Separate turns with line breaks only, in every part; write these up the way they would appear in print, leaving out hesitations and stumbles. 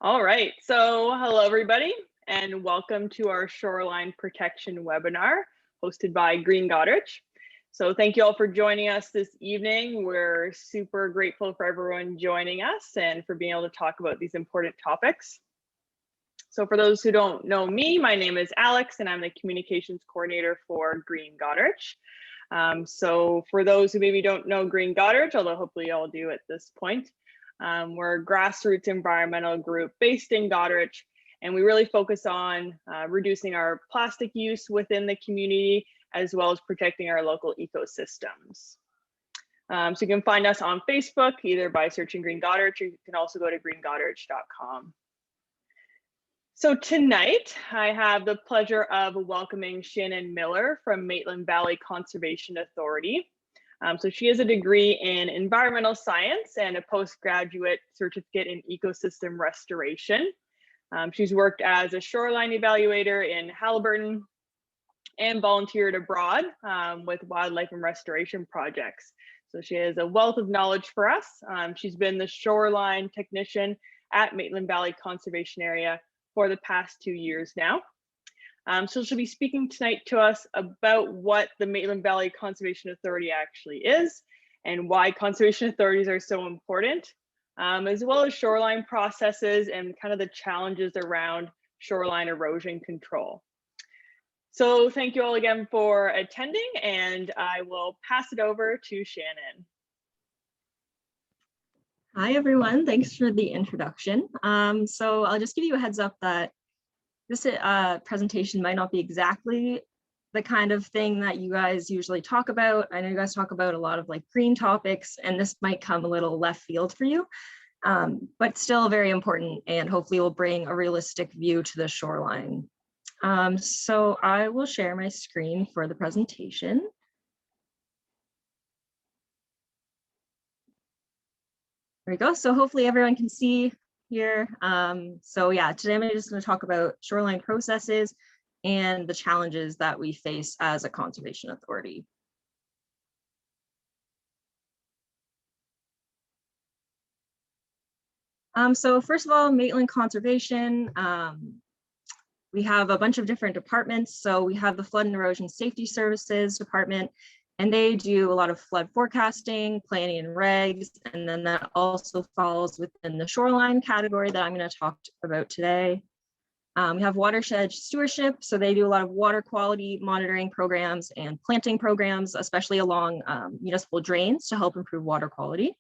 All right, so hello everybody, and welcome to our shoreline protection webinar hosted by Green Goderich. So thank you all for joining us this evening. We're super grateful for everyone joining us and for being able to talk about these important topics. So for those who don't know me, my name is Alex and I'm the communications coordinator for Green Goderich. So for those who maybe don't know Green Goderich, although hopefully you all do at this point, we're a grassroots environmental group based in Goderich, and we really focus on reducing our plastic use within the community, as well as protecting our local ecosystems. So you can find us on Facebook, either by searching Green Goderich, or you can also go to greengoderich.com. So tonight, I have the pleasure of welcoming Shannon Millar from Maitland Valley Conservation Authority. So she has a degree in environmental science and a postgraduate certificate in ecosystem restoration. She's worked as a shoreline evaluator in Halliburton and volunteered abroad with wildlife and restoration projects. So she has a wealth of knowledge for us. She's been the shoreline technician at Maitland Valley Conservation Area for the past 2 years now. So she'll be speaking tonight to us about what the Maitland Valley Conservation Authority actually is and why conservation authorities are so important, as well as shoreline processes and kind of the challenges around shoreline erosion control. So thank you all again for attending, and I will pass it over to Shannon.
Hi, everyone. Thanks for the introduction. So I'll just give you a heads up that this presentation might not be exactly the kind of thing that you guys usually talk about. I know you guys talk about a lot of like green topics, and this might come a little left field for you, but still very important, and hopefully will bring a realistic view to the shoreline. So I will share my screen for the presentation. There we go. So hopefully everyone can see here. So yeah, today I'm just going to talk about shoreline processes and the challenges that we face as a conservation authority. So first of all, Maitland Conservation, we have a bunch of different departments. So we have the Flood and Erosion Safety Services Department, and they do a lot of flood forecasting, planning and regs, and then that also falls within the shoreline category that I'm going to talk about today. We have watershed stewardship, so they do a lot of water quality monitoring programs and planting programs, especially along municipal drains to help improve water quality.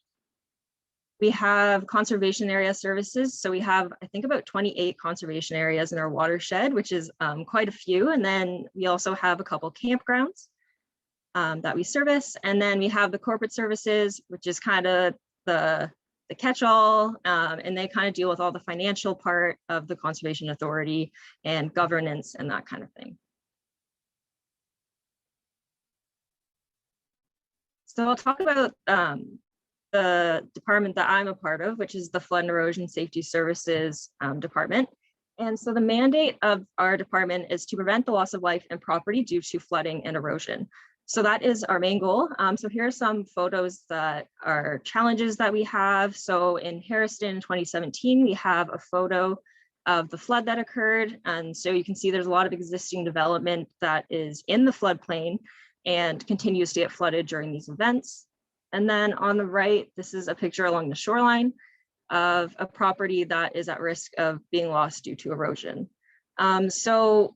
We have conservation area services, so we have, I think, about 28 conservation areas in our watershed, which is quite a few, and then we also have a couple campgrounds that we service. And then we have the corporate services, which is kind of the catch-all, and they kind of deal with all the financial part of the Conservation Authority and governance and that kind of thing. So I'll talk about the department that I'm a part of, which is the Flood and Erosion Safety Services Department. And so the mandate of our department is to prevent the loss of life and property due to flooding and erosion. So that is our main goal. So here are some photos that are challenges that we have. So in Harriston in 2017, we have a photo of the flood that occurred. And so you can see there's a lot of existing development that is in the floodplain and continues to get flooded during these events. And then on the right, this is a picture along the shoreline of a property that is at risk of being lost due to erosion. So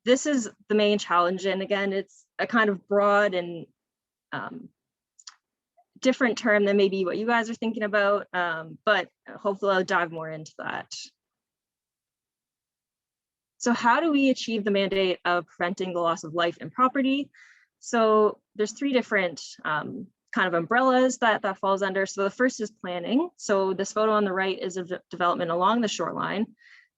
this is the main challenge. And again, it's a kind of broad and different term than maybe what you guys are thinking about, but hopefully I'll dive more into that. So how do we achieve the mandate of preventing the loss of life and property? So there's three different kind of umbrellas that falls under. So the first is planning. So this photo on the right is of development along the shoreline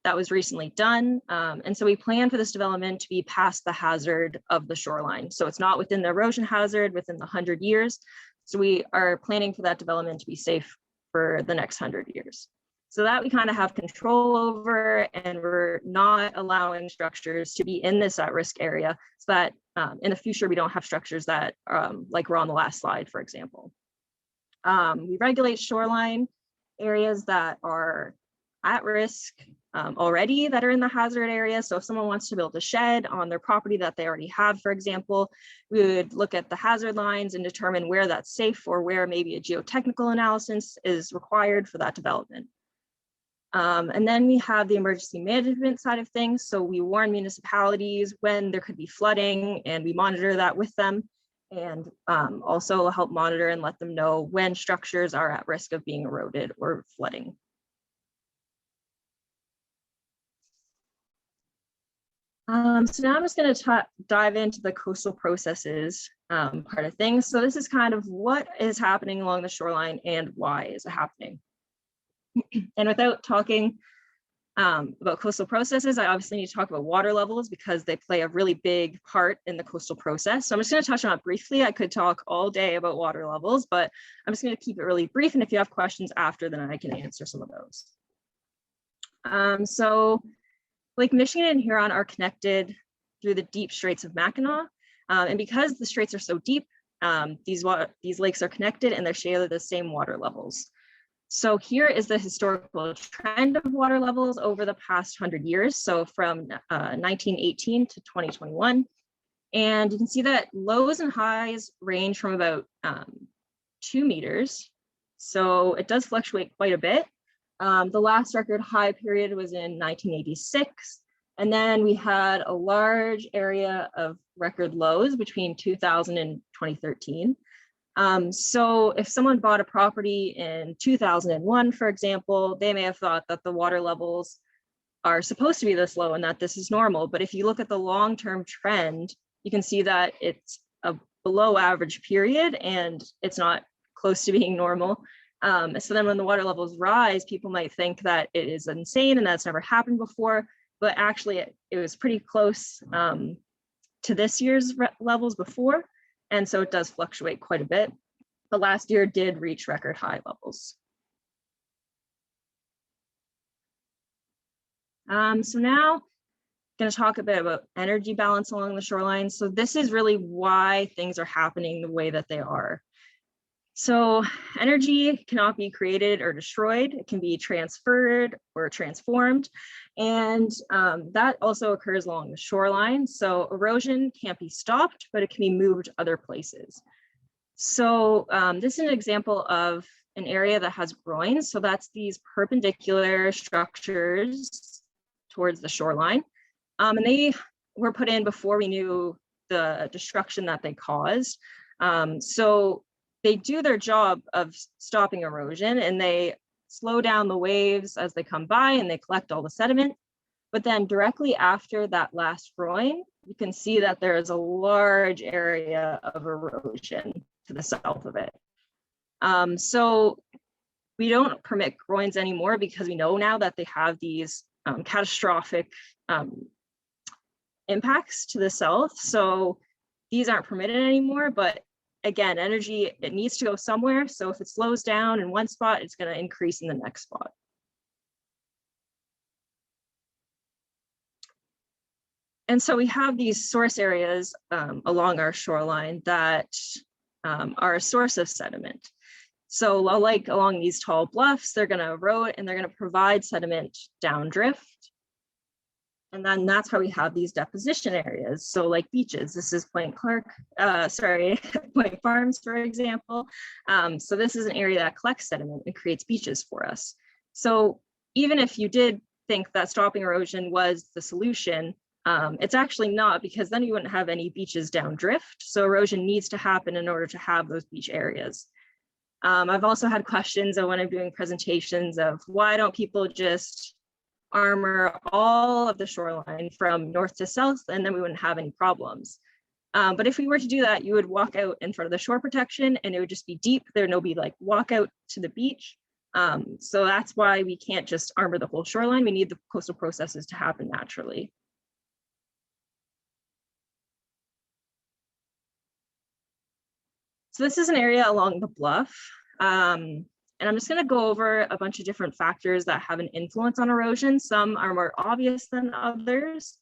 that was recently done. And so we plan for this development to be past the hazard of the shoreline. So it's not within the erosion hazard within the 100 years. So we are planning for that development to be safe for the next 100 years. So that we kind of have control over, and we're not allowing structures to be in this at-risk area so that in the future, we don't have structures that like were on the last slide, for example. We regulate shoreline areas that are at risk already that are in the hazard area. So if someone wants to build a shed on their property that they already have, for example, we would look at the hazard lines and determine where that's safe or where maybe a geotechnical analysis is required for that development. And then we have the emergency management side of things. So we warn municipalities when there could be flooding, and we monitor that with them, and also help monitor and let them know when structures are at risk of being eroded or flooding. So now I'm just going to dive into the coastal processes part of things. So this is kind of what is happening along the shoreline and why is it happening. And without talking about coastal processes, I obviously need to talk about water levels because they play a really big part in the coastal process. So I'm just going to touch on it briefly. I could talk all day about water levels, but I'm just going to keep it really brief. And if you have questions after, then I can answer some of those. So Lake Michigan and Huron are connected through the deep Straits of Mackinac. And because the straits are so deep, these lakes are connected and they share the same water levels. So here is the historical trend of water levels over the past 100 years. So from 1918 to 2021. And you can see that lows and highs range from about 2 meters. So it does fluctuate quite a bit. The last record high period was in 1986. And then we had a large area of record lows between 2000 and 2013. So if someone bought a property in 2001, for example, they may have thought that the water levels are supposed to be this low and that this is normal. But if you look at the long-term trend, you can see that it's a below average period and it's not close to being normal. So then when the water levels rise, people might think that it is insane and that's never happened before, but actually it was pretty close to this year's levels before. And so it does fluctuate quite a bit, but last year did reach record high levels. So now I'm going to talk a bit about energy balance along the shoreline. So this is really why things are happening the way that they are. So energy cannot be created or destroyed. It can be transferred or transformed. And that also occurs along the shoreline. So erosion can't be stopped, but it can be moved other places. So this is an example of an area that has groins. So that's these perpendicular structures towards the shoreline. And they were put in before we knew the destruction that they caused. So they do their job of stopping erosion and they slow down the waves as they come by and they collect all the sediment. But then directly after that last groin, you can see that there is a large area of erosion to the south of it. So we don't permit groins anymore because we know now that they have these catastrophic impacts to the south. So these aren't permitted anymore, but again, energy, it needs to go somewhere. So if it slows down in one spot, it's going to increase in the next spot. And so we have these source areas along our shoreline that are a source of sediment. So like along these tall bluffs, they're going to erode and they're going to provide sediment downdrift. And then that's how we have these deposition areas. So like beaches, this is Point Farms, for example. So this is an area that collects sediment and creates beaches for us. So even if you did think that stopping erosion was the solution, it's actually not, because then you wouldn't have any beaches downdrift. So erosion needs to happen in order to have those beach areas. I've also had questions when I'm doing presentations of why don't people just armor all of the shoreline from north to south, and then we wouldn't have any problems. But if we were to do that, you would walk out in front of the shore protection and it would just be deep. There'd no be like walk out to the beach. So that's why we can't just armor the whole shoreline. We need the coastal processes to happen naturally. So this is an area along the bluff. And I'm just going to go over a bunch of different factors that have an influence on erosion. Some are more obvious than others.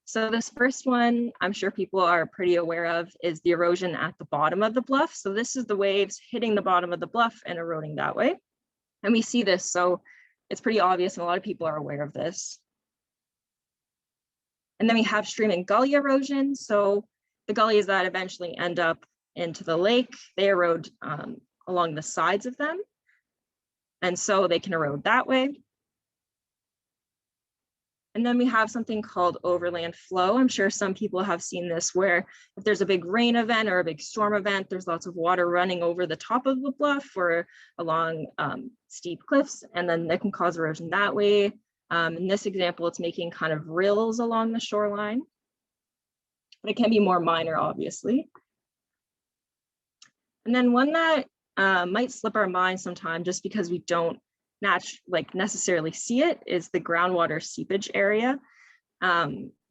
So this first one, I'm sure people are pretty aware of, is the erosion at the bottom of the bluff. So this is the waves hitting the bottom of the bluff and eroding that way. And we see this. So it's pretty obvious and a lot of people are aware of this. And then we have stream and gully erosion. So the gullies that eventually end up into the lake, they erode along the sides of them. And so they can erode that way. And then we have something called overland flow. I'm sure some people have seen this, where if there's a big rain event or a big storm event, there's lots of water running over the top of the bluff or along steep cliffs, and then that can cause erosion that way. In this example, it's making kind of rills along the shoreline, but it can be more minor, obviously. And then one that might slip our mind sometime just because we don't necessarily see it is the groundwater seepage area.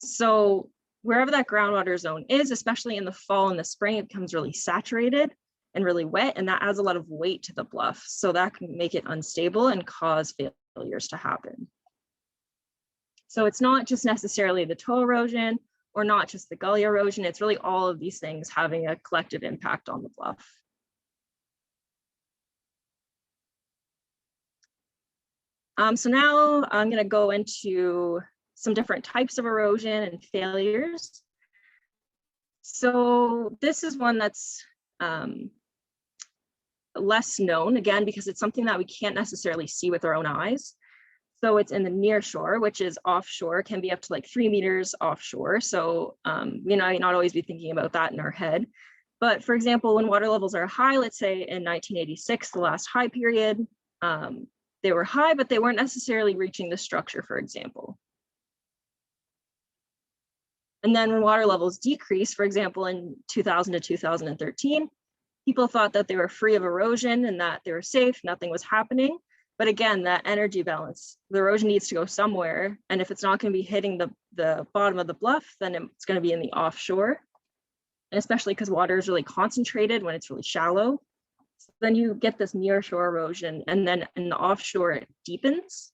So wherever that groundwater zone is, especially in the fall and the spring, it becomes really saturated and really wet, and that adds a lot of weight to the bluff. So that can make it unstable and cause failures to happen. So it's not just necessarily the toe erosion or not just the gully erosion, it's really all of these things having a collective impact on the bluff. So now I'm going to go into some different types of erosion and failures. So this is one that's less known, again, because it's something that we can't necessarily see with our own eyes. So it's in the near shore, which is offshore, can be up to like 3 meters offshore. So we might not always be thinking about that in our head. But for example, when water levels are high, let's say in 1986, the last high period, they were high, but they weren't necessarily reaching the structure, for example. And then when water levels decrease, for example, in 2000 to 2013, people thought that they were free of erosion and that they were safe, nothing was happening. But again, that energy balance, the erosion needs to go somewhere. And if it's not going to be hitting the bottom of the bluff, then it's going to be in the offshore. And especially because water is really concentrated when it's really shallow. So then you get this near shore erosion, and then in the offshore, it deepens.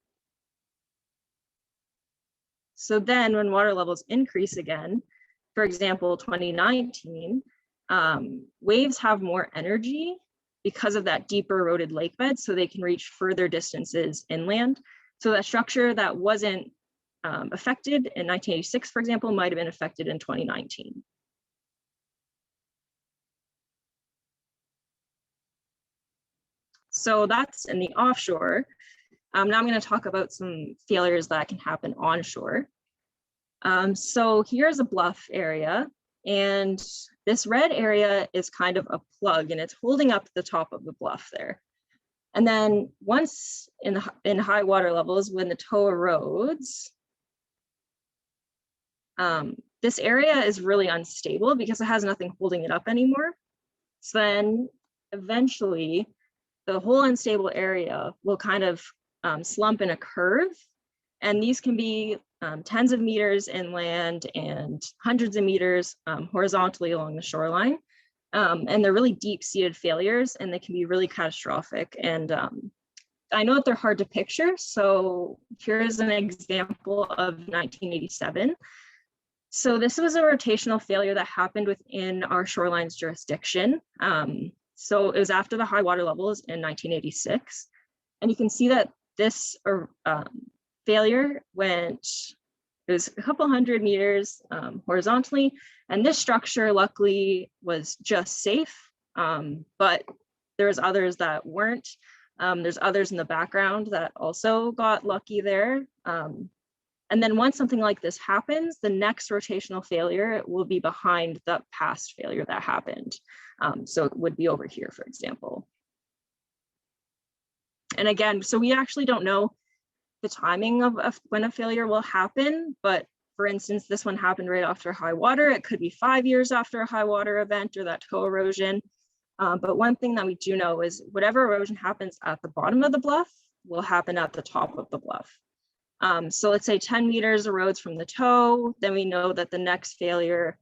So then when water levels increase again, for example, 2019, waves have more energy because of that deeper eroded lake bed, so they can reach further distances inland. So that structure that wasn't affected in 1986, for example, might have been affected in 2019. So that's in the offshore. Now I'm going to talk about some failures that can happen onshore. So here's a bluff area, and this red area is kind of a plug, and it's holding up the top of the bluff there. And then once in high water levels, when the toe erodes, this area is really unstable because it has nothing holding it up anymore. So then eventually, the whole unstable area will kind of slump in a curve, and these can be tens of meters inland and hundreds of meters horizontally along the shoreline. And they're really deep-seated failures, and they can be really catastrophic. And I know that they're hard to picture, so here's an example of 1987. So this was a rotational failure that happened within our shoreline's jurisdiction. So it was after the high water levels in 1986. And you can see that this failure it was a couple hundred meters horizontally. And this structure luckily was just safe, but there's others that weren't. There's others in the background that also got lucky there. And then once something like this happens, the next rotational failure will be behind the past failure that happened. So it would be over here, for example. And again, so we actually don't know the timing of when a failure will happen, but for instance, this one happened right after high water. It could be 5 years after a high water event or that toe erosion. But one thing that we do know is whatever erosion happens at the bottom of the bluff will happen at the top of the bluff. So let's say 10 meters erodes from the toe, then we know that the next failure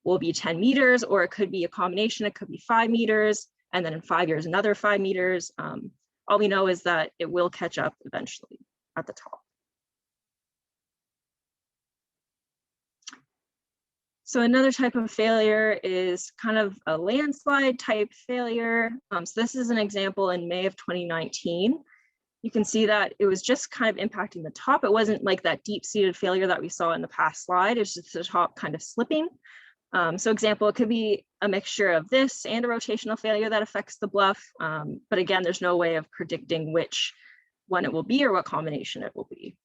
will be 10 meters, or it could be a combination, it could be 5 meters, and then in 5 years, another 5 meters. All we know is that it will catch up eventually at the top. So another type of failure is kind of a landslide type failure. So this is an example in May of 2019. you can see that it was just kind of impacting the top. It wasn't like that deep-seated failure that we saw in the past slide. It's just the top kind of slipping. So example, it could be a mixture of this and a rotational failure that affects the bluff. But again, there's no way of predicting which one it will be or what combination it will be.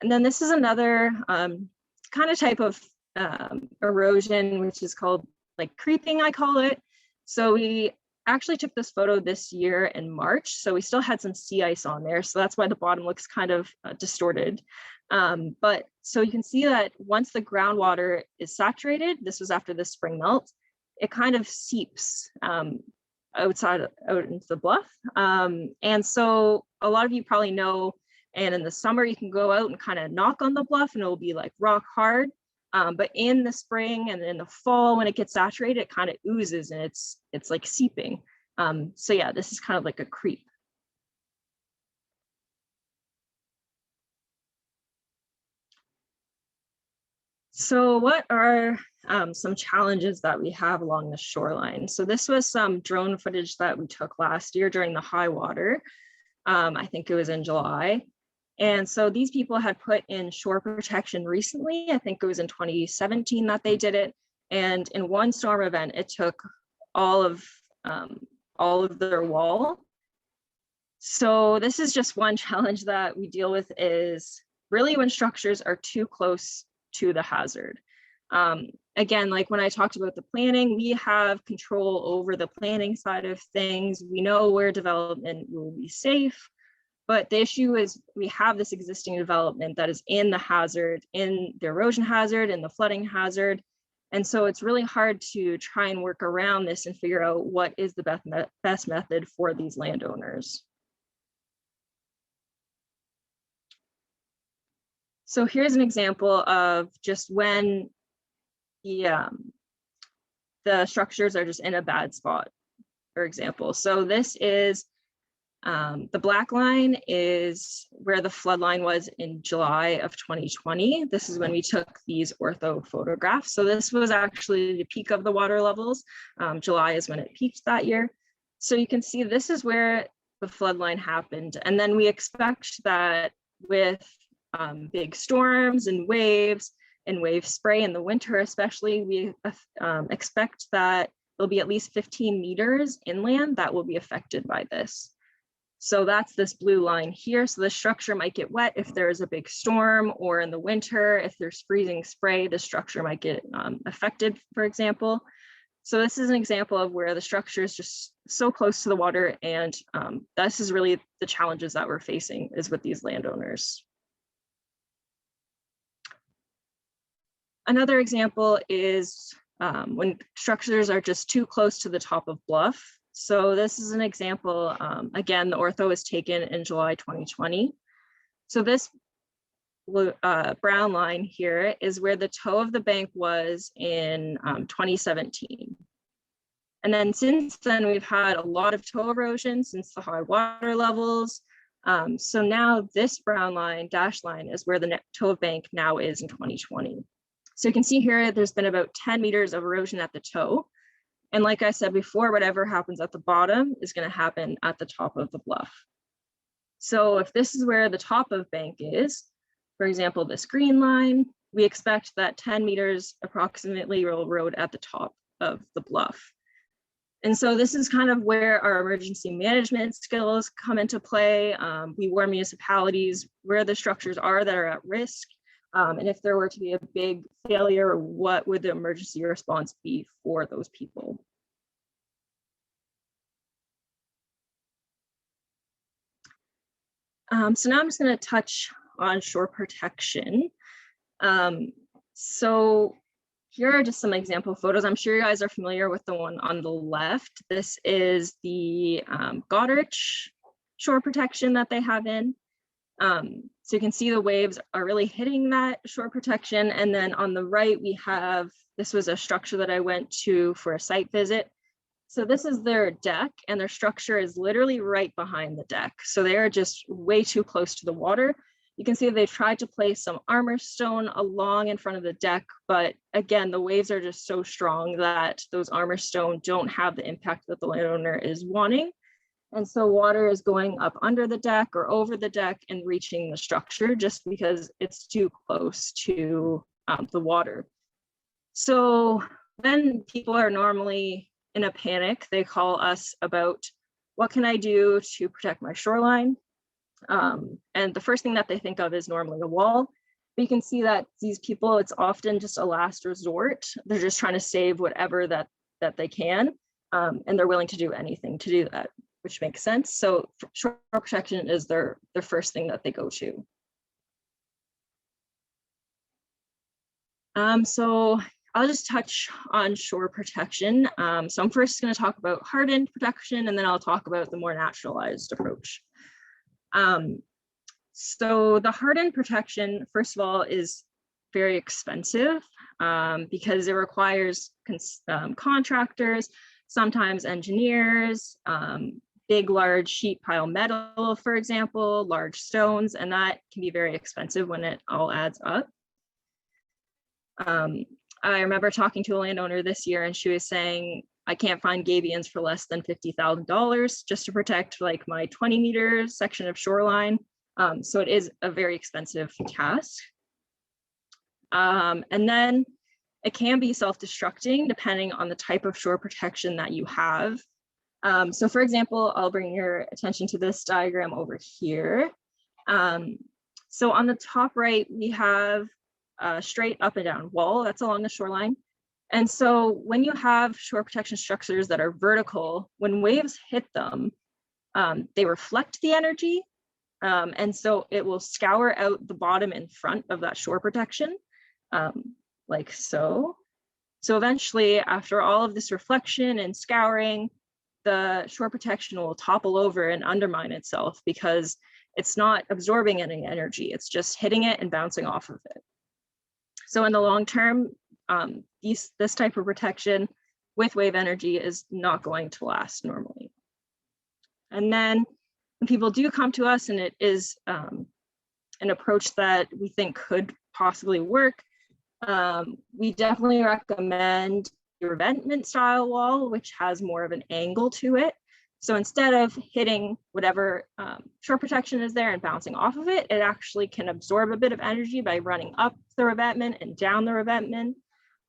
And then this is another kind of type of erosion, which is called like creeping, I call it. So we actually took this photo this year in March. So we still had some sea ice on there. So that's why the bottom looks kind of distorted. But so you can see that once the groundwater is saturated, this was after the spring melt, it kind of seeps out into the bluff. And so a lot of you probably know, and in the summer you can go out and kind of knock on the bluff and it will be like rock hard. But in the spring and in the fall, when it gets saturated, it kind of oozes and it's like seeping. So yeah, this is kind of like a creep. So what are some challenges that we have along the shoreline? So this was some drone footage that we took last year during the high water. I think it was in July. And so these people had put in shore protection recently. I think it was in 2017 that they did it. And in one storm event, it took all of their wall. So this is just one challenge that we deal with, is really when structures are too close to the hazard. Again, like when I talked about the planning, we have control over the planning side of things. We know where development will be safe. But the issue is we have this existing development that is in the hazard, in the erosion hazard, in the flooding hazard. And so it's really hard to try and work around this and figure out what is the best method for these landowners. So here's an example of just when the structures are just in a bad spot, for example. So this is the black line is where the flood line was in July of 2020. This is when we took these ortho photographs. So this was actually the peak of the water levels. July is when it peaked that year. So you can see this is where the flood line happened. And then we expect that with big storms and wave spray in the winter especially, we expect that there'll be at least 15 meters inland that will be affected by this. So that's this blue line here. So the structure might get wet if there's a big storm, or in the winter, if there's freezing spray, the structure might get affected, for example. So this is an example of where the structure is just so close to the water, and this is really the challenges that we're facing is with these landowners. Another example is when structures are just too close to the top of bluff. So this is an example, again, the ortho was taken in July 2020. So this brown line here is where the toe of the bank was in 2017. And then since then, we've had a lot of toe erosion since the high water levels. So now this brown line, dashed line, is where the toe of bank now is in 2020. So you can see here, there's been about 10 meters of erosion at the toe. And like I said before, whatever happens at the bottom is going to happen at the top of the bluff. So if this is where the top of bank is, for example, this green line, we expect that 10 meters approximately will erode at the top of the bluff. And so this is kind of where our emergency management skills come into play. We warn municipalities where the structures are that are at risk. And if there were to be a big failure, what would the emergency response be for those people? So now I'm just going to touch on shore protection. So here are just some example photos. I'm sure you guys are familiar with the one on the left. This is the Goderich shore protection that they have in. So you can see the waves are really hitting that shore protection. And then on the right, we have, this was a structure that I went to for a site visit. So this is their deck, and their structure is literally right behind the deck. So they are just way too close to the water. You can see they've tried to place some armor stone along in front of the deck, but again, the waves are just so strong that those armor stone don't have the impact that the landowner is wanting. And so water is going up under the deck or over the deck and reaching the structure just because it's too close to the water. So when people are normally in a panic, they call us about what can I do to protect my shoreline? And the first thing that they think of is normally a wall. But you can see that these people, it's often just a last resort. They're just trying to save whatever that they can, and they're willing to do anything to do that, which makes sense. So shore protection is their first thing that they go to. So I'll just touch on shore protection. So I'm first going to talk about hardened protection, and then I'll talk about the more naturalized approach. So the hardened protection, first of all, is very expensive because it requires contractors, sometimes engineers, big, large sheet pile metal, for example, large stones, and that can be very expensive when it all adds up. I remember talking to a landowner this year, and she was saying, I can't find gabions for less than $50,000 just to protect like my 20-meter section of shoreline. So it is a very expensive task. And then it can be self-destructing depending on the type of shore protection that you have. So for example, I'll bring your attention to this diagram over here. So on the top right, we have a straight up and down wall that's along the shoreline. And so when you have shore protection structures that are vertical, when waves hit them, they reflect the energy. And so it will scour out the bottom in front of that shore protection, like so. So eventually, after all of this reflection and scouring, the shore protection will topple over and undermine itself because it's not absorbing any energy. It's just hitting it and bouncing off of it. So in the long term, this type of protection with wave energy is not going to last normally. And then when people do come to us and it is an approach that we think could possibly work, we definitely recommend the revetment style wall, which has more of an angle to it. So instead of hitting whatever shore protection is there and bouncing off of it, it actually can absorb a bit of energy by running up the revetment and down the revetment.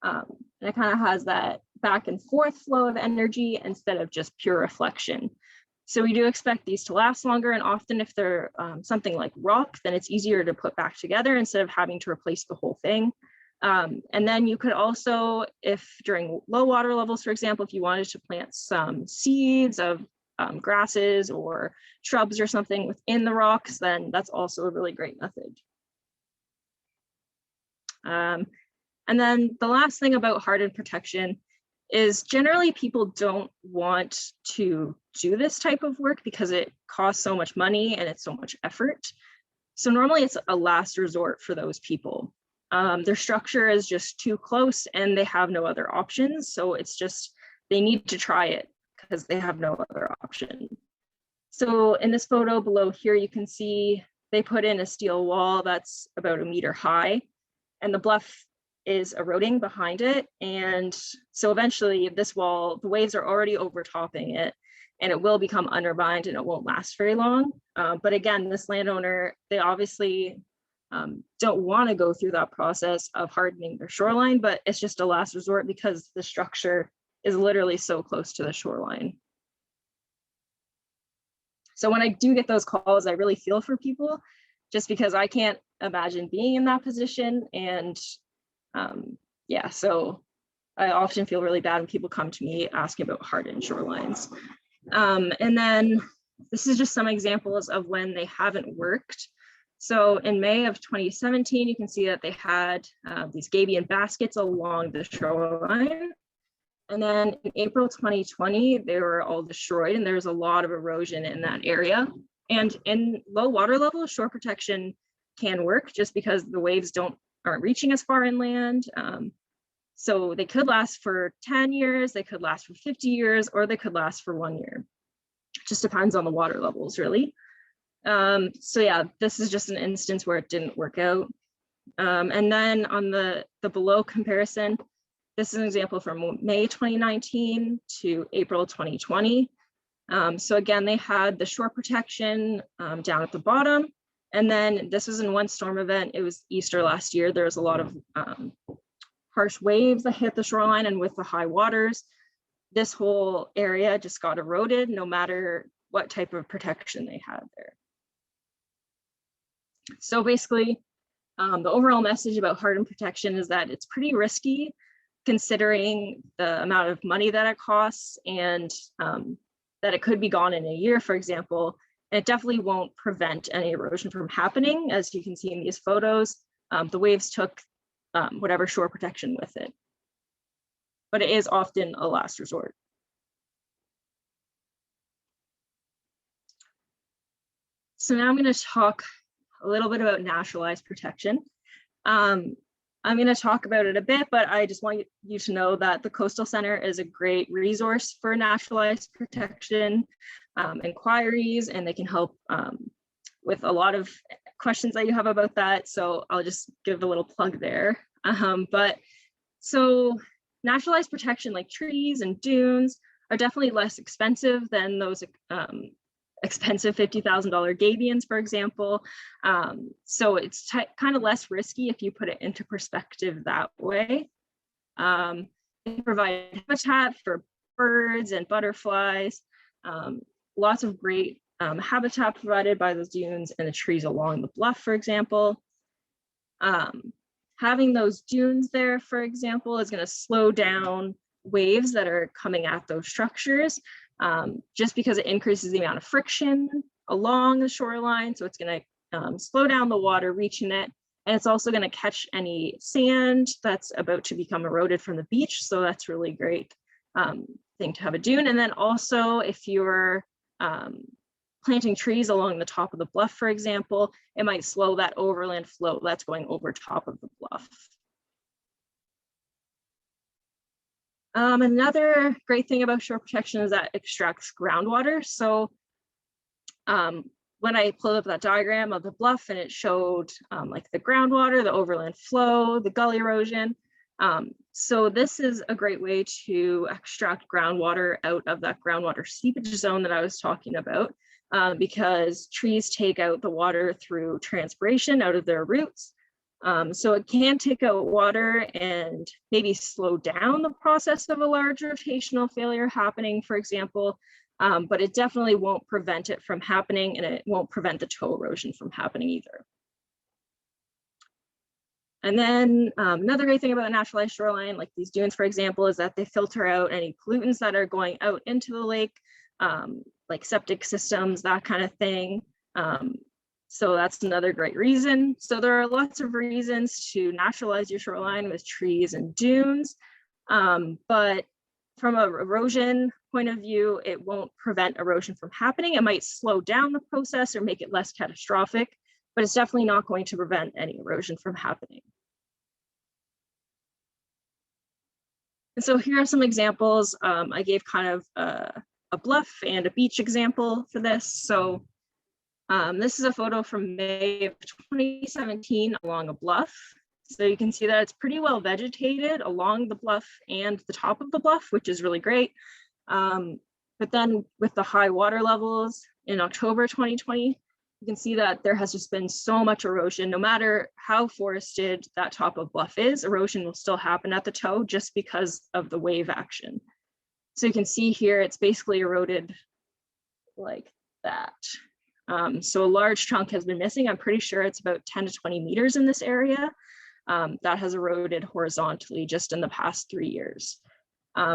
And it kind of has that back and forth flow of energy instead of just pure reflection. So we do expect these to last longer, and often if they're something like rock, then it's easier to put back together instead of having to replace the whole thing. And then you could also, if during low water levels, for example, if you wanted to plant some seeds of grasses or shrubs or something within the rocks, then that's also a really great method. And then the last thing about hardened protection is generally people don't want to do this type of work because it costs so much money and it's so much effort. So normally it's a last resort for those people. Their structure is just too close and they have no other options. So it's just, they need to try it because they have no other option. So in this photo below here, you can see they put in a steel wall that's about 1 meter high, and the bluff is eroding behind it. And so eventually this wall, the waves are already overtopping it and it will become undermined and it won't last very long. But again, this landowner, they obviously don't want to go through that process of hardening their shoreline, but it's just a last resort because the structure is literally so close to the shoreline. So when I do get those calls, I really feel for people just because I can't imagine being in that position. And yeah, so I often feel really bad when people come to me asking about hardened shorelines. And then this is just some examples of when they haven't worked. So in May of 2017, you can see that they had these gabion baskets along the shoreline. And then in April 2020, they were all destroyed and there was a lot of erosion in that area. And in low water level, shore protection can work just because the waves aren't reaching as far inland. So they could last for 10 years, they could last for 50 years, or they could last for 1 year. It just depends on the water levels, really. So yeah, this is just an instance where it didn't work out. And then on the below comparison, this is an example from May 2019 to April 2020. So again, they had the shore protection down at the bottom. And then this was in one storm event. It was Easter last year. There was a lot of harsh waves that hit the shoreline, and with the high waters, this whole area just got eroded no matter what type of protection they had there. So basically, the overall message about hardened protection is that it's pretty risky considering the amount of money that it costs, and that it could be gone in a year, for example. And it definitely won't prevent any erosion from happening. As you can see in these photos, the waves took whatever shore protection with it. But it is often a last resort. So now I'm going to talk a little bit about naturalized protection. I'm going to talk about it a bit, but I just want you to know that the Coastal Center is a great resource for naturalized protection inquiries, and they can help with a lot of questions that you have about that. So I'll just give a little plug there. But so naturalized protection like trees and dunes are definitely less expensive than those expensive $50,000 gabions, for example. So it's kind of less risky if you put it into perspective that way. They provide habitat for birds and butterflies, lots of great habitat provided by those dunes and the trees along the bluff, for example. Having those dunes there, for example, is going to slow down waves that are coming at those structures, just because it increases the amount of friction along the shoreline. So it's going to slow down the water reaching it. And it's also going to catch any sand that's about to become eroded from the beach. So that's really great thing to have a dune. And then also if you're planting trees along the top of the bluff, for example, it might slow that overland flow that's going over top of the bluff. Another great thing about shore protection is that it extracts groundwater. So when I pulled up that diagram of the bluff and it showed like the groundwater, the overland flow, the gully erosion. So this is a great way to extract groundwater out of that groundwater seepage zone that I was talking about, because trees take out the water through transpiration out of their roots. So it can take out water and maybe slow down the process of a large rotational failure happening, for example, but it definitely won't prevent it from happening, and it won't prevent the toe erosion from happening either. And then another great thing about a naturalized shoreline, like these dunes, for example, is that they filter out any pollutants that are going out into the lake, like septic systems, that kind of thing. So that's another great reason. So there are lots of reasons to naturalize your shoreline with trees and dunes, but from an erosion point of view, it won't prevent erosion from happening. It might slow down the process or make it less catastrophic, but it's definitely not going to prevent any erosion from happening. And so here are some examples. I gave kind of a bluff and a beach example for this. So this is a photo from May of 2017 along a bluff. So you can see that it's pretty well vegetated along the bluff and the top of the bluff, which is really great. But then with the high water levels in October 2020, you can see that there has just been so much erosion. No matter how forested that top of bluff is, erosion will still happen at the toe just because of the wave action. So you can see here, it's basically eroded like that. So a large chunk has been missing. I'm pretty sure it's about 10 to 20 meters in this area that has eroded horizontally just in the past 3 years.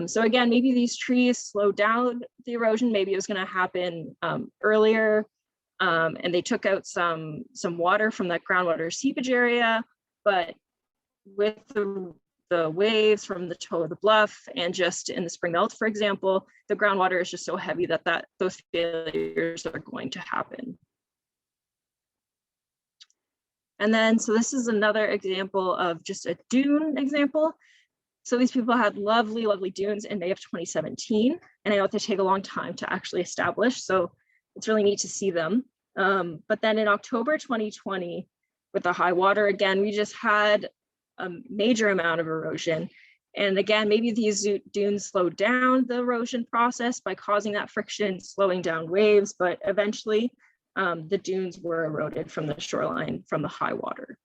So again, maybe these trees slowed down the erosion. Maybe it was going to happen earlier, and they took out some water from that groundwater seepage area. But with the waves from the toe of the bluff and just in the spring melt, for example, the groundwater is just so heavy that those failures are going to happen. And then, so this is another example of just a dune example. So these people had lovely, lovely dunes in May of 2017. And I know they take a long time to actually establish. So it's really neat to see them. But then in October 2020, with the high water again, we just had a major amount of erosion. And again, maybe these dunes slowed down the erosion process by causing that friction, slowing down waves, but eventually the dunes were eroded from the shoreline from the high water.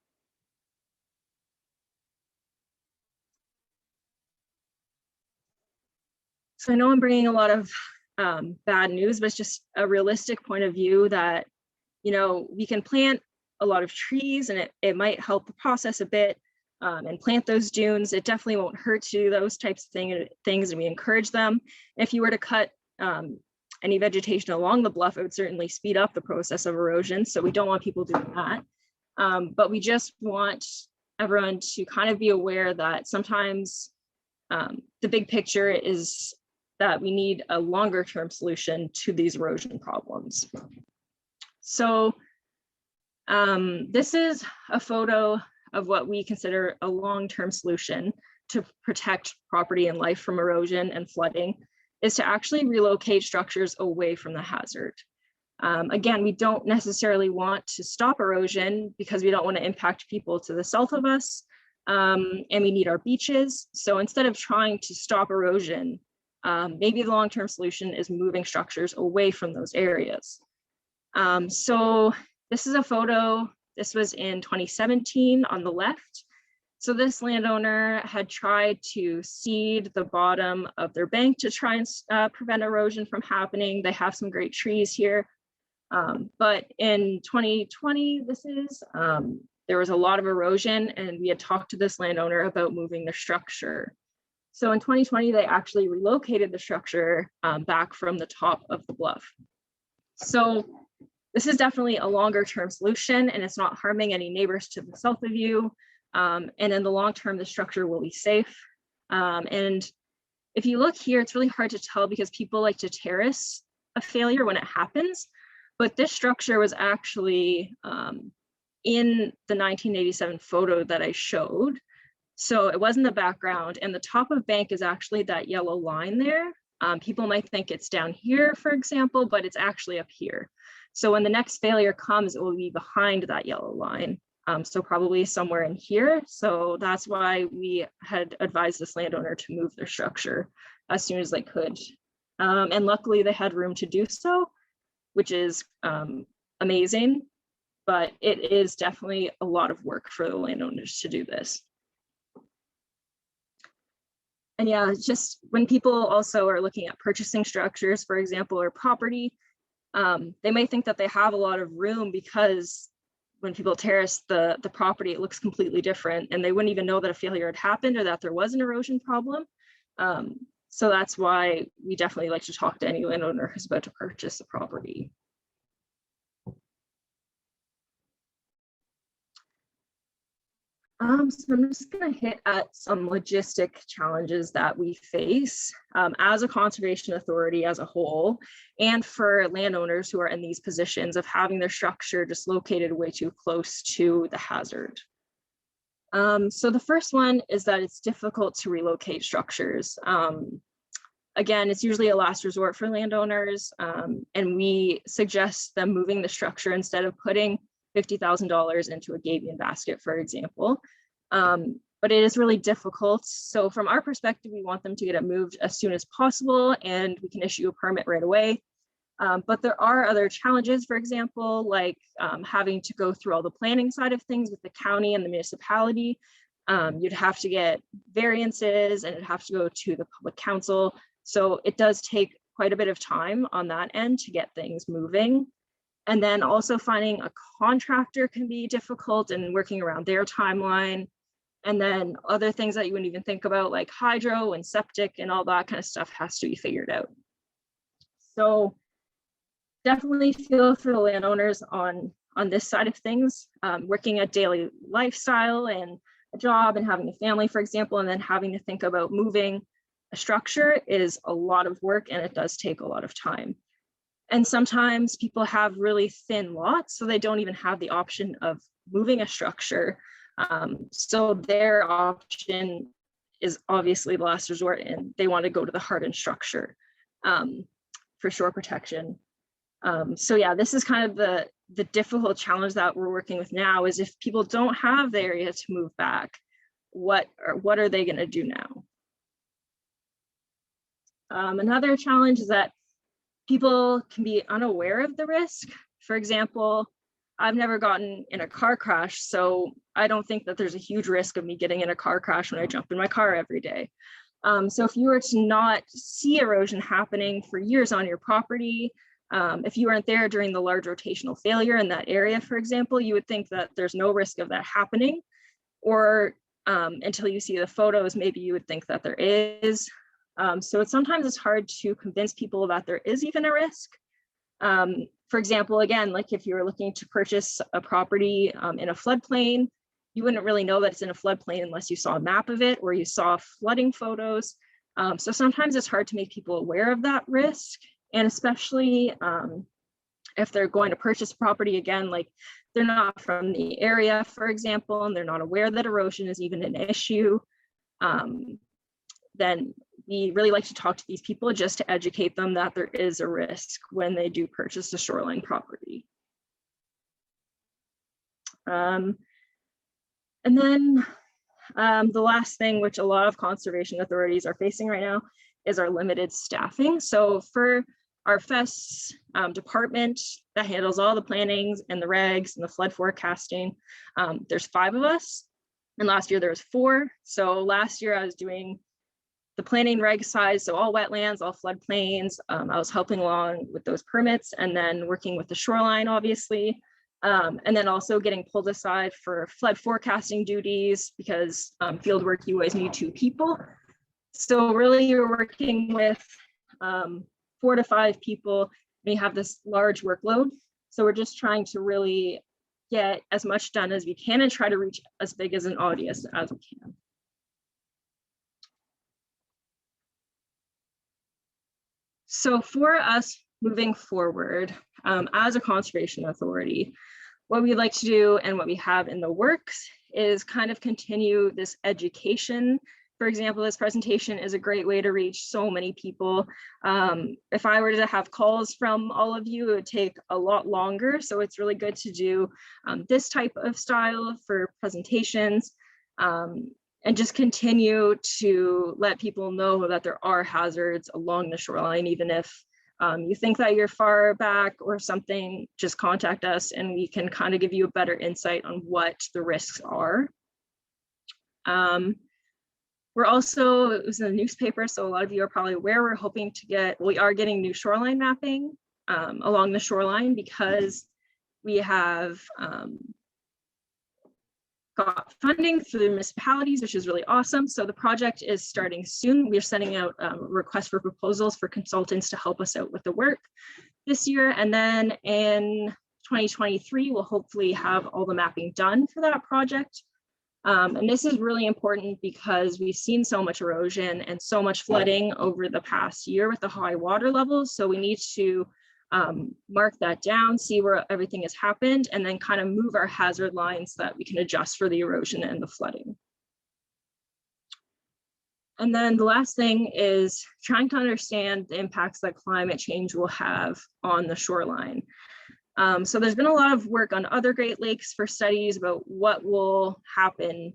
So I know I'm bringing a lot of bad news, but it's just a realistic point of view that, you know, we can plant a lot of trees and it might help the process a bit, and plant those dunes. It definitely won't hurt to do those types of things, and we encourage them. If you were to cut any vegetation along the bluff, it would certainly speed up the process of erosion. So we don't want people doing that. But we just want everyone to kind of be aware that sometimes the big picture is that we need a longer term solution to these erosion problems. So this is a photo of what we consider a long-term solution to protect property and life from erosion and flooding, is to actually relocate structures away from the hazard. Again, we don't necessarily want to stop erosion because we don't want to impact people to the south of us, and we need our beaches. So instead of trying to stop erosion, maybe the long-term solution is moving structures away from those areas. So this is a photo. This was in 2017 on the left. So this landowner had tried to seed the bottom of their bank to try and prevent erosion from happening. They have some great trees here. But in 2020, there was a lot of erosion, and we had talked to this landowner about moving the structure. So in 2020, they actually relocated the structure back from the top of the bluff. So this is definitely a longer term solution, and it's not harming any neighbors to the south of you. And in the long term, the structure will be safe. And if you look here, it's really hard to tell because people like to terrace a failure when it happens. But this structure was actually in the 1987 photo that I showed. So it was in the background, and the top of bank is actually that yellow line there. People might think it's down here, for example, but it's actually up here. So when the next failure comes, it will be behind that yellow line. So probably somewhere in here. So that's why we had advised this landowner to move their structure as soon as they could. And luckily they had room to do so, which is amazing, but it is definitely a lot of work for the landowners to do this. And yeah, it's just when people also are looking at purchasing structures, for example, or property, they may think that they have a lot of room because when people terrace the property, it looks completely different, and they wouldn't even know that a failure had happened or that there was an erosion problem. So that's why we definitely like to talk to any landowner who's about to purchase a property. So I'm just going to hit at some logistic challenges that we face as a conservation authority as a whole, and for landowners who are in these positions of having their structure just located way too close to the hazard. So the first one is that it's difficult to relocate structures. Again, it's usually a last resort for landowners, and we suggest them moving the structure instead of putting $50,000 into a Gabion basket, for example. But it is really difficult. So from our perspective, we want them to get it moved as soon as possible, and we can issue a permit right away. But there are other challenges, for example, like having to go through all the planning side of things with the county and the municipality. You'd have to get variances, and it'd have to go to the public council. So it does take quite a bit of time on that end to get things moving. And then also finding a contractor can be difficult, and working around their timeline. And then other things that you wouldn't even think about, like hydro and septic and all that kind of stuff, has to be figured out. So definitely feel for the landowners on this side of things, working a daily lifestyle and a job and having a family, for example, and then having to think about moving a structure is a lot of work, and it does take a lot of time. And sometimes people have really thin lots, so they don't even have the option of moving a structure. So their option is obviously the last resort, and they want to go to the hardened structure for shore protection. So yeah, this is kind of the difficult challenge that we're working with now is if people don't have the area to move back, what are they going to do now? Another challenge is that people can be unaware of the risk. For example, I've never gotten in a car crash, so I don't think that there's a huge risk of me getting in a car crash when I jump in my car every day. So if you were to not see erosion happening for years on your property, if you weren't there during the large rotational failure in that area, for example, you would think that there's no risk of that happening, or until you see the photos, maybe you would think that there is. So sometimes it's hard to convince people that there is even a risk. For example, again, like if you were looking to purchase a property in a floodplain, you wouldn't really know that it's in a floodplain unless you saw a map of it or you saw flooding photos. So sometimes it's hard to make people aware of that risk. And especially if they're going to purchase property, again, like they're not from the area, for example, and they're not aware that erosion is even an issue, then we really like to talk to these people just to educate them that there is a risk when they do purchase a shoreline property. And then the last thing, which a lot of conservation authorities are facing right now, is our limited staffing. So for our FES department that handles all the plannings and the regs and the flood forecasting, there's 5 of us, and last year there was 4. So last year I was doing the planning reg side, so all wetlands, all floodplains. I was helping along with those permits and then working with the shoreline, obviously. And then also getting pulled aside for flood forecasting duties because field work, you always need 2 people. So really you're working with 4 to 5 people and you have this large workload. So we're just trying to really get as much done as we can and try to reach as big as an audience as we can. So for us moving forward, as a conservation authority, what we'd like to do and what we have in the works is kind of continue this education. For example, this presentation is a great way to reach so many people. If I were to have calls from all of you, it would take a lot longer. So it's really good to do this type of style for presentations. And just continue to let people know that there are hazards along the shoreline, even if you think that you're far back or something, just contact us and we can kind of give you a better insight on what the risks are. We're also, it was in the newspaper, so a lot of you are probably aware, we're hoping to get, we are getting new shoreline mapping along the shoreline because we have got funding through the municipalities, which is really awesome. So the project is starting soon. We're sending out requests for proposals for consultants to help us out with the work this year. And then in 2023, we'll hopefully have all the mapping done for that project. And this is really important because we've seen so much erosion and so much flooding over the past year with the high water levels. So we need to mark that down, see where everything has happened, and then kind of move our hazard lines so that we can adjust for the erosion and the flooding. And then the last thing is trying to understand the impacts that climate change will have on the shoreline. So there's been a lot of work on other Great Lakes for studies about what will happen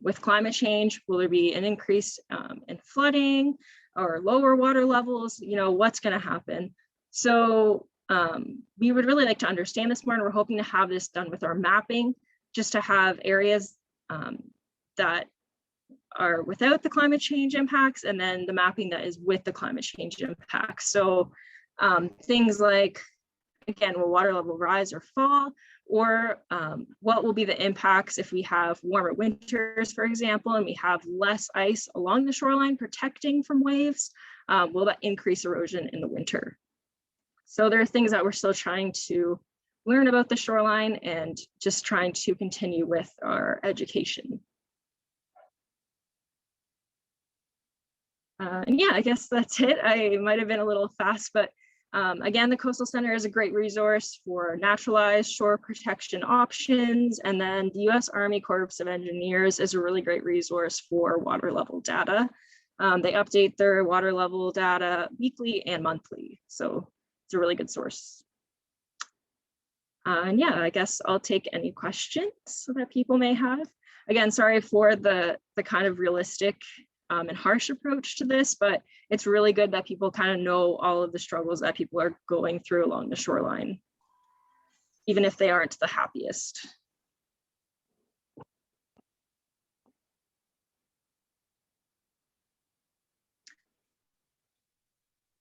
with climate change. Will there be an increase in flooding or lower water levels? You know, what's going to happen? So we would really like to understand this more, and we're hoping to have this done with our mapping, just to have areas that are without the climate change impacts, and then the mapping that is with the climate change impacts. So things like, again, will water level rise or fall, or what will be the impacts if we have warmer winters, for example, and we have less ice along the shoreline protecting from waves? Will that increase erosion in the winter? So there are things that we're still trying to learn about the shoreline and just trying to continue with our education. And yeah, I guess that's it. I might have been a little fast, but again, the Coastal Center is a great resource for naturalized shore protection options. And then the U.S. Army Corps of Engineers is a really great resource for water level data. They update their water level data weekly and monthly. So it's a really good source. And yeah, I guess I'll take any questions that people may have. Again, sorry for the kind of realistic and harsh approach to this, but it's really good that people kind of know all of the struggles that people are going through along the shoreline, even if they aren't the happiest.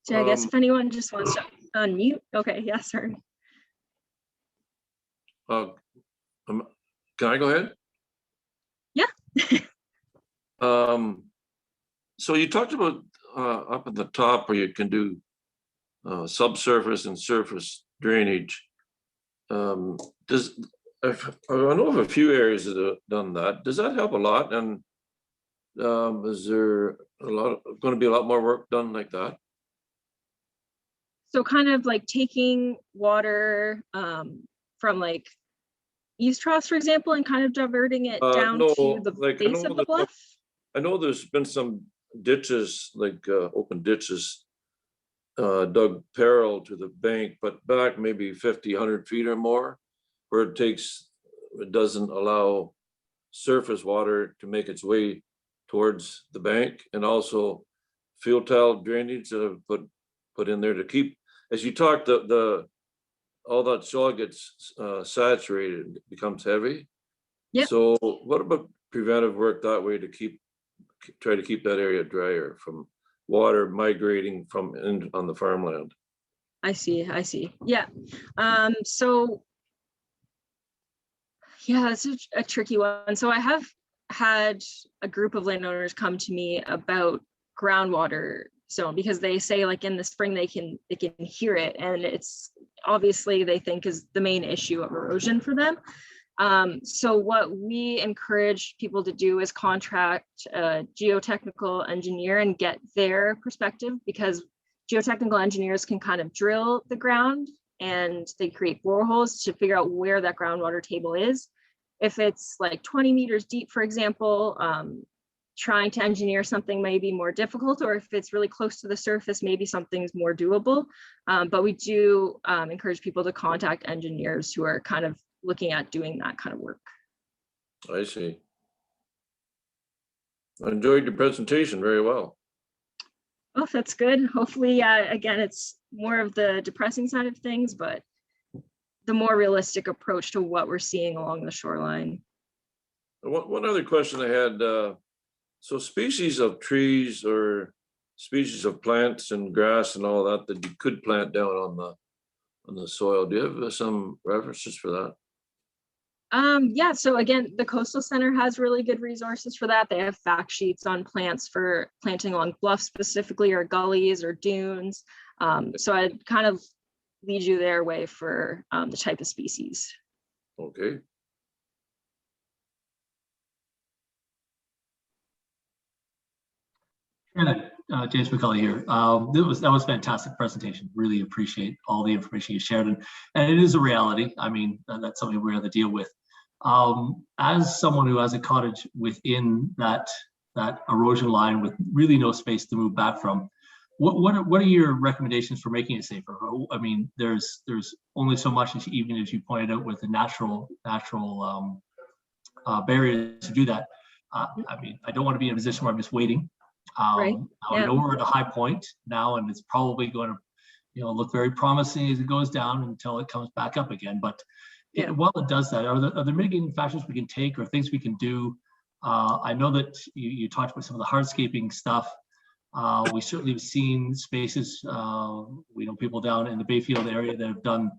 So I guess if anyone just wants to unmute. Okay, yeah, sorry.
Can I go ahead?
Yeah.
So you talked about up at the top where you can do subsurface and surface drainage. I know of a few areas that have done that. Does that help a lot? And is there going to be a lot more work done like that?
So kind of like taking water from like eaves troughs, for example, and kind of diverting it down to the base of the bluff?
I know there's been some ditches, like open ditches, dug parallel to the bank, but back maybe 50, 100 feet or more, where it doesn't allow surface water to make its way towards the bank, and also field tile drainage that have put in there to keep, as you talk, all that soil gets saturated, it becomes heavy. Yeah. So what about preventive work that way to try to keep that area drier from water migrating from in on the farmland?
I see. Yeah. So yeah, it's a tricky one. So I have had a group of landowners come to me about groundwater zone, because they say like in the spring they can hear it, and it's obviously they think is the main issue of erosion for them. So what we encourage people to do is contract a geotechnical engineer and get their perspective, because geotechnical engineers can kind of drill the ground and they create boreholes to figure out where that groundwater table is. If it's like 20 meters deep, for example, trying to engineer something may be more difficult, or if it's really close to the surface, maybe something's more doable. But we do encourage people to contact engineers who are kind of looking at doing that kind of work.
I see. I enjoyed your presentation very well.
Oh, that's good. Hopefully, again, it's more of the depressing side of things, but the more realistic approach to what we're seeing along the shoreline.
One other question I had, so species of trees or species of plants and grass and all that you could plant down on the soil, do you have some references for that?
Yeah, so again, the Coastal Center has really good resources for that. They have fact sheets on plants for planting along bluffs specifically, or gullies or dunes. So I'd kind of lead you their way for the type of species.
Okay.
James McCully here. That was fantastic presentation. Really appreciate all the information you shared, and it is a reality. I mean, that's something we have to deal with. As someone who has a cottage within that erosion line with really no space to move back from, what are your recommendations for making it safer? I mean, there's only so much, even as you pointed out, with the natural barriers to do that. I mean, I don't want to be in a position where I'm just waiting.
Right.
I know we're at a high point now, and it's probably going to, look very promising as it goes down until it comes back up again. But while it does that, are there mitigating factors we can take or things we can do? I know that you talked about some of the hardscaping stuff. We certainly have seen spaces, we know people down in the Bayfield area that have done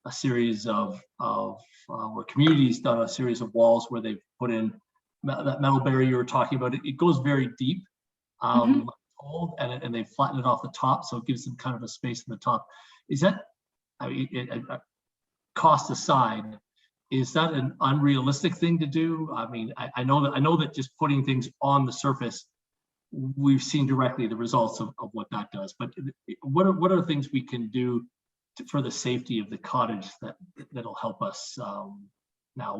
a series of where communities done a series of walls where they've put in that metal barrier you were talking about. It goes very deep. And they flatten it off the top, so it gives them kind of a space in the top. Is that, I mean, cost aside, is that an unrealistic thing to do? I mean, I know that just putting things on the surface, we've seen directly the results of what that does. But what are things we can do for the safety of the cottage that'll help us now?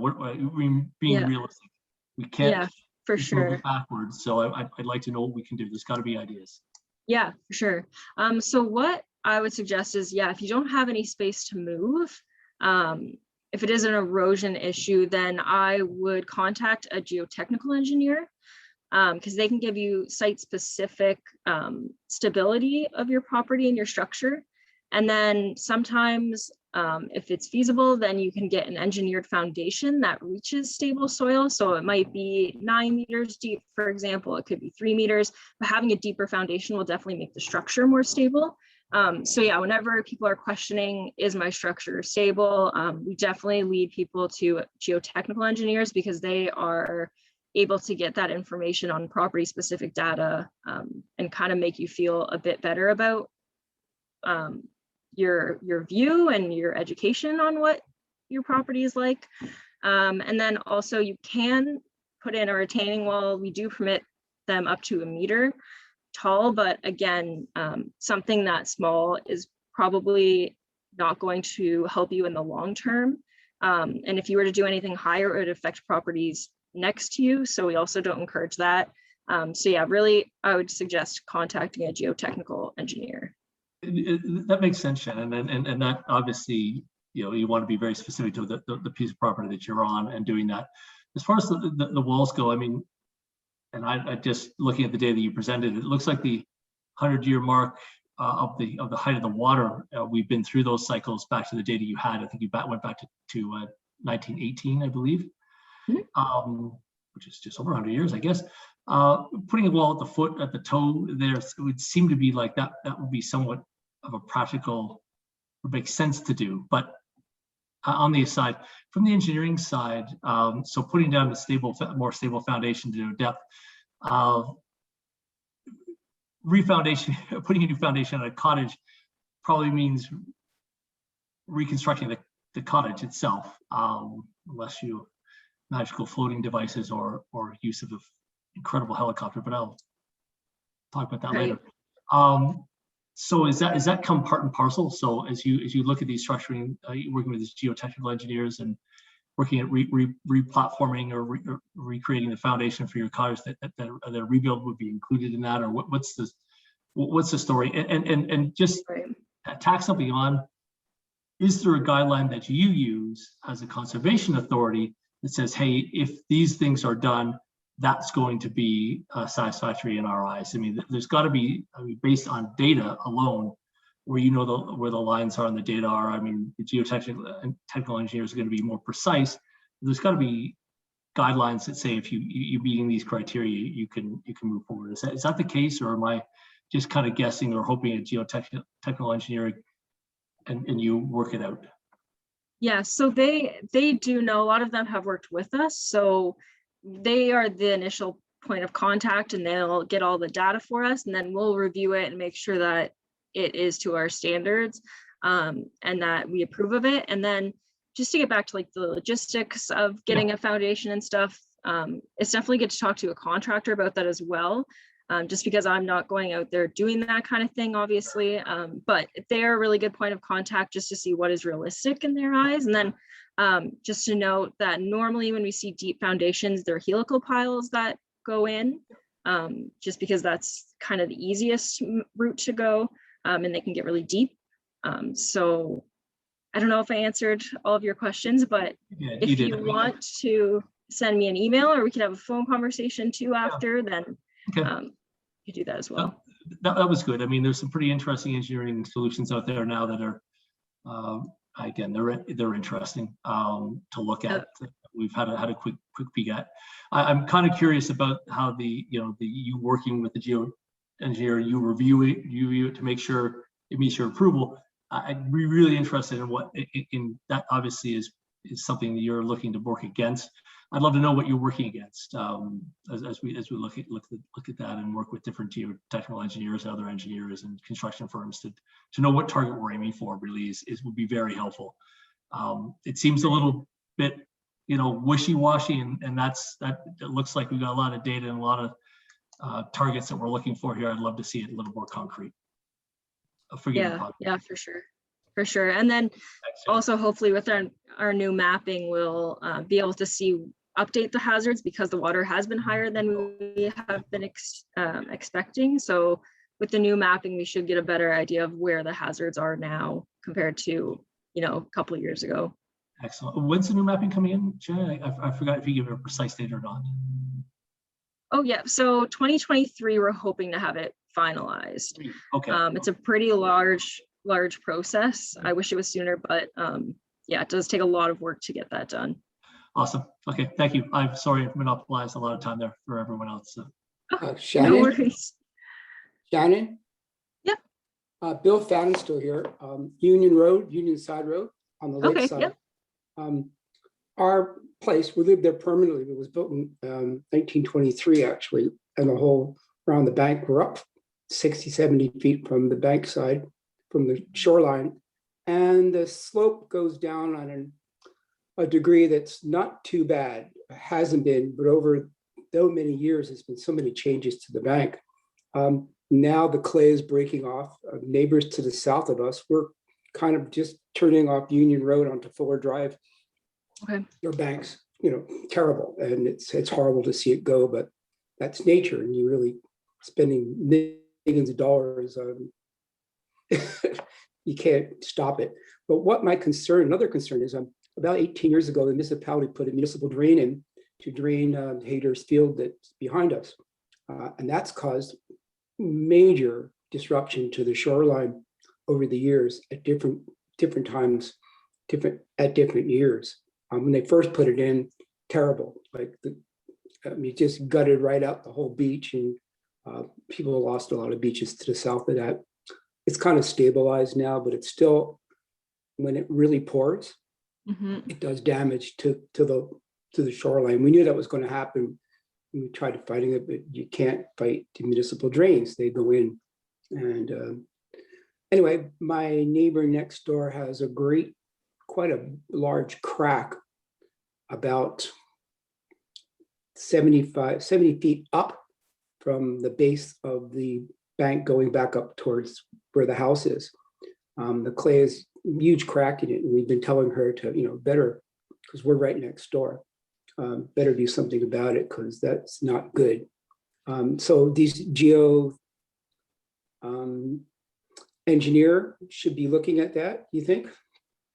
Being realistic, we can't. Yeah. For sure. Backwards. So I'd like to know what we can do. There's got to be ideas.
Yeah, for sure. So what I would suggest is, if you don't have any space to move, if it is an erosion issue, then I would contact a geotechnical engineer, because they can give you site-specific stability of your property and your structure. And then sometimes, if it's feasible, then you can get an engineered foundation that reaches stable soil. So it might be 9 meters deep, for example, it could be 3 meters, but having a deeper foundation will definitely make the structure more stable. So yeah, whenever people are questioning, is my structure stable? We definitely lead people to geotechnical engineers, because they are able to get that information on property specific data, and kind of make you feel a bit better about your view and your education on what your property is like. And then also you can put in a retaining wall. We do permit them up to 1 meter tall, but again, something that small is probably not going to help you in the long term. And if you were to do anything higher, it would affect properties next to you. So we also don't encourage that. So yeah, really, I would suggest contacting a geotechnical engineer.
That makes sense, Shannon, and that obviously, you want to be very specific to the piece of property that you're on and doing that. As far as the walls go, I mean, and I just looking at the data you presented, it looks like the 100-year mark of the height of the water. We've been through those cycles back to the data you had. I think you went back to 1918, I believe. Which is just over 100 years, I guess. Putting a wall at the foot, at the toe there, it would seem to be like that would be somewhat of a practical, would make sense to do. But on the aside, from the engineering side, so putting down a more stable foundation to depth, putting a new foundation on a cottage probably means reconstructing the cottage itself, unless you magical floating devices or use of an incredible helicopter, but I'll talk about that later. So is that come part and parcel? So as you look at these structuring, working with these geotechnical engineers and working at replatforming or recreating the foundation for your cottage, that the rebuild would be included in that, or what's the story? And just tack something on. Is there a guideline that you use as a conservation authority that says, hey, if these things are done, that's going to be satisfactory in our eyes? I mean, there's got to be, based on data alone, where where the lines are and the data are. I mean, the geotechnical and technical engineers are going to be more precise. There's got to be guidelines that say if you're meeting these criteria, you can move forward. Is that the case, or am I just kind of guessing or hoping a geotechnical engineer and you work it out?
Yeah, so they do know. A lot of them have worked with us, so they are the initial point of contact, and they'll get all the data for us, and then we'll review it and make sure that it is to our standards, and that we approve of it. And then just to get back to like the logistics of getting a foundation and stuff, it's definitely good to talk to a contractor about that as well. Just because I'm not going out there doing that kind of thing, obviously, but they're a really good point of contact just to see what is realistic in their eyes. And then just to note that normally when we see deep foundations, there are helical piles that go in, just because that's kind of the easiest route to go, and they can get really deep. So I don't know if I answered all of your questions, but if you want to send me an email, or we could have a phone conversation too after, then you do that as well.
That was good. I mean, there's some pretty interesting engineering solutions out there now that are, again, they're interesting to look at. We've had a quick peek at. I'm kind of curious about how you working with the geo engineer, you review it to make sure it meets your approval. I'd be really interested in what in that obviously is something that you're looking to work against. I'd love to know what you're working against as we look at that and work with different geotechnical engineers, other engineers, and construction firms to know what target we're aiming for. Really would be very helpful. It seems a little bit wishy-washy, and that it looks like we've got a lot of data and a lot of targets that we're looking for here. I'd love to see it a little more concrete.
Yeah, for sure. And then also hopefully with our new mapping, we'll be able to update the hazards, because the water has been higher than we have been expecting. So with the new mapping, we should get a better idea of where the hazards are now compared to a couple of years ago.
Excellent. When's the new mapping coming in, Shannon? I forgot if you give it a precise date or not.
Oh yeah, so 2023, we're hoping to have it finalized.
Okay.
It's a pretty large process. I wish it was sooner, but yeah, it does take a lot of work to get that done.
Awesome. Okay, thank you. I'm sorry I've monopolized a lot of time there for everyone else. So.
Shannon?
No worries.
Shannon?
Yep.
Bill Fannon's still here. Union Side Road on the
Okay,
lakeside.
yep.
Our place, we lived there permanently. It was built in 1923, actually, and the whole around the bank, we're up 60, 70 feet from the bank side, from the shoreline. And the slope goes down on a degree that's not too bad. It hasn't been, but over so many years, there's been so many changes to the bank. Now the clay is breaking off. Neighbors to the south of us, we're kind of just turning off Union Road onto Fuller Drive.
Okay.
Their banks, terrible, and it's horrible to see it go, but that's nature, and you really spending millions of dollars. You can't stop it. But what my concern, another concern is, about 18 years ago, the municipality put a municipal drain in to drain Hayter's Field that's behind us, and that's caused major disruption to the shoreline over the years at different times, at different years. When they first put it in, terrible. Like it just gutted right out the whole beach, and people lost a lot of beaches to the south of that. It's kind of stabilized now, but it's still, when it really pours, it does damage to the shoreline. We knew that was going to happen. We tried fighting it, but you can't fight the municipal drains. They go in. And anyway, my neighbor next door has quite a large crack, about 70 feet up from the base of the bank, going back up towards where the house is. The clay is huge crack in it, and we've been telling her to, better, because we're right next door, better do something about it, because that's not good. So these engineer should be looking at that, you think?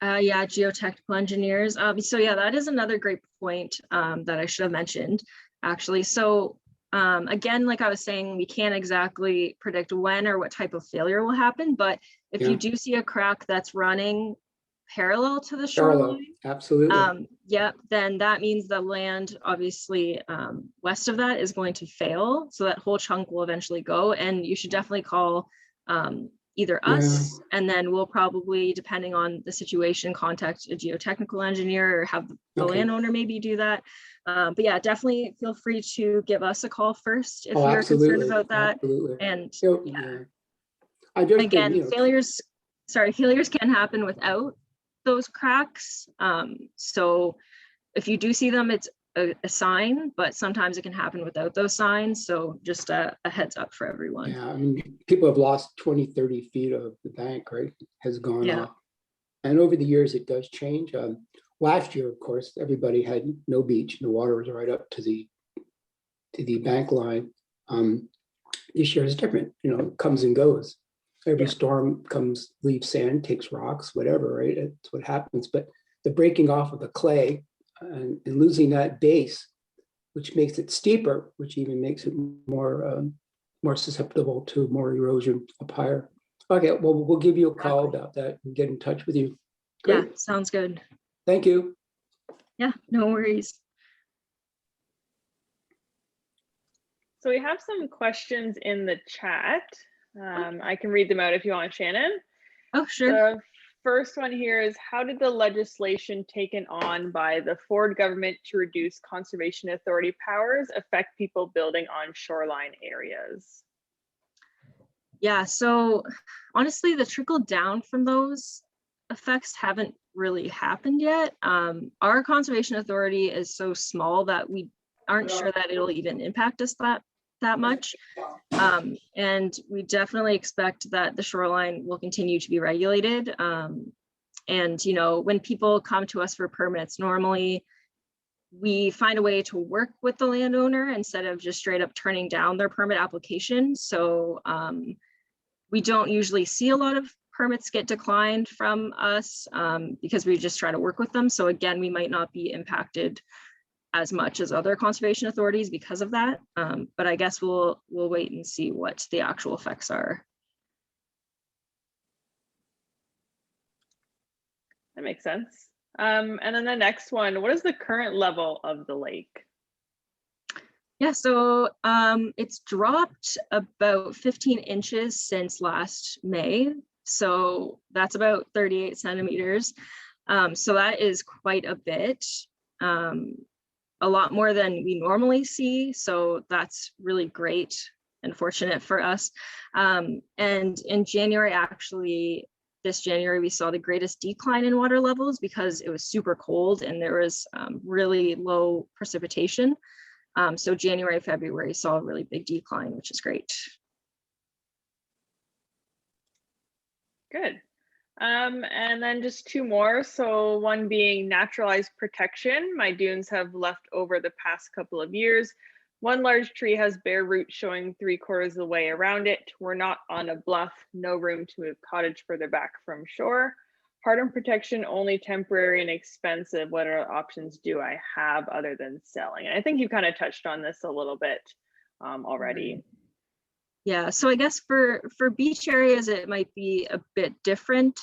Yeah, geotechnical engineers. So yeah, that is another great point that I should have mentioned, actually. So again, like I was saying, we can't exactly predict when or what type of failure will happen, but if you do see a crack that's running parallel to the shoreline,
absolutely.
yeah, then that means the land, obviously, west of that is going to fail. So that whole chunk will eventually go, and you should definitely call either us, and then we'll probably, depending on the situation, contact a geotechnical engineer or have the landowner maybe do that. But yeah, definitely feel free to give us a call first if you're concerned about that.
Absolutely.
And
I just
again, failures can happen without those cracks. So if you do see them, it's a sign, but sometimes it can happen without those signs. So just a heads up for everyone.
Yeah, I mean, people have lost 20, 30 feet of the bank, right? Has gone off. And over the years, it does change. Last year, of course, everybody had no beach. The water was right up to the bank line. This year is different, it comes and goes. Every storm comes, leaves sand, takes rocks, whatever, right? That's what happens. But the breaking off of the clay and losing that base, which makes it steeper, which even makes it more susceptible to more erosion up higher. Okay, well, we'll give you a call about that and get in touch with you. Great.
Yeah, sounds good.
Thank you.
Yeah, no worries.
So we have some questions in the chat. I can read them out if you want, Shannon.
Oh, sure.
The first one here is, how did the legislation taken on by the Ford government to reduce Conservation Authority powers affect people building on shoreline areas?
Yeah, so honestly, the trickle down from those effects haven't really happened yet. Our Conservation Authority is so small that we aren't sure that it'll even impact us that much. And we definitely expect that the shoreline will continue to be regulated. And when people come to us for permits, normally we find a way to work with the landowner instead of just straight up turning down their permit application. So we don't usually see a lot of permits get declined from us because we just try to work with them. So again, we might not be impacted as much as other conservation authorities because of that. But I guess we'll wait and see what the actual effects are.
That makes sense. And then the next one, what is the current level of the lake?
Yeah, so it's dropped about 15 inches since last May. So that's about 38 centimeters. So that is quite a bit, a lot more than we normally see. So that's really great and fortunate for us. And in January, actually, this January, we saw the greatest decline in water levels because it was super cold and there was really low precipitation. So January, February saw a really big decline, which is great.
Good. And then just two more. So one being naturalized protection. My dunes have left over the past couple of years. One large tree has bare roots showing 3/4 of the way around it. We're not on a bluff, no room to move cottage further back from shore. Hardened protection, only temporary and expensive. What other options do I have other than selling? And I think you kind of touched on this a little bit already.
Yeah, so I guess for beach areas, it might be a bit different,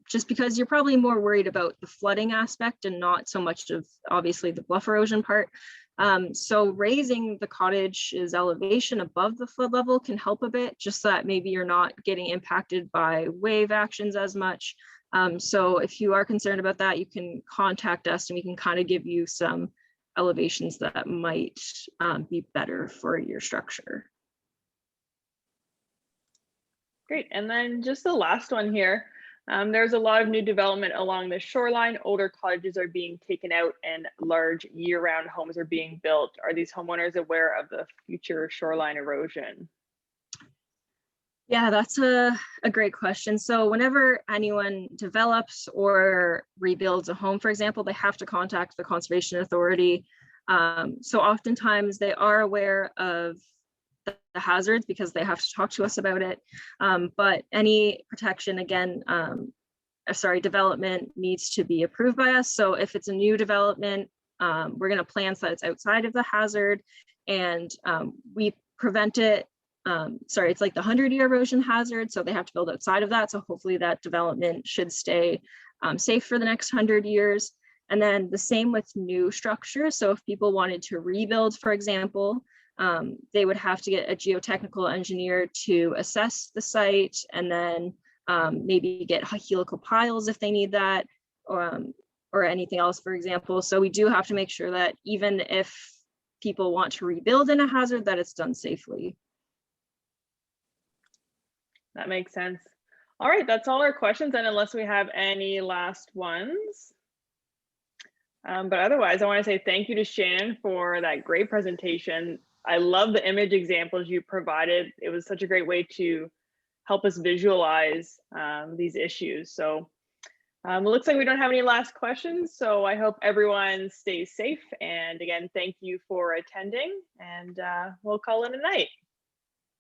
just because you're probably more worried about the flooding aspect and not so much of obviously the bluff erosion part. So raising the cottage's elevation above the flood level can help a bit, just so that maybe you're not getting impacted by wave actions as much. So if you are concerned about that, you can contact us and we can kind of give you some elevations that might be better for your structure.
Great. And then just the last one here. There's a lot of new development along the shoreline. Older cottages are being taken out and large year-round homes are being built. Are these homeowners aware of the future shoreline erosion?
Yeah, that's a great question. So whenever anyone develops or rebuilds a home, for example, they have to contact the Conservation Authority. So oftentimes they are aware of the hazards because they have to talk to us about it. But any protection, again, development needs to be approved by us. So if it's a new development, we're going to plan so that it's outside of the hazard and we prevent it. It's like the 100-year erosion hazard. So they have to build outside of that. So hopefully that development should stay safe for the next 100 years. And then the same with new structures. So if people wanted to rebuild, for example, they would have to get a geotechnical engineer to assess the site and then maybe get helical piles if they need that, or anything else, for example. So we do have to make sure that even if people want to rebuild in a hazard, that it's done safely.
That makes sense. All right, that's all our questions. And unless we have any last ones. But otherwise, I want to say thank you to Shannon for that great presentation. I love the image examples you provided. It was such a great way to help us visualize these issues. So it looks like we don't have any last questions. So I hope everyone stays safe. And again, thank you for attending and we'll call it a night.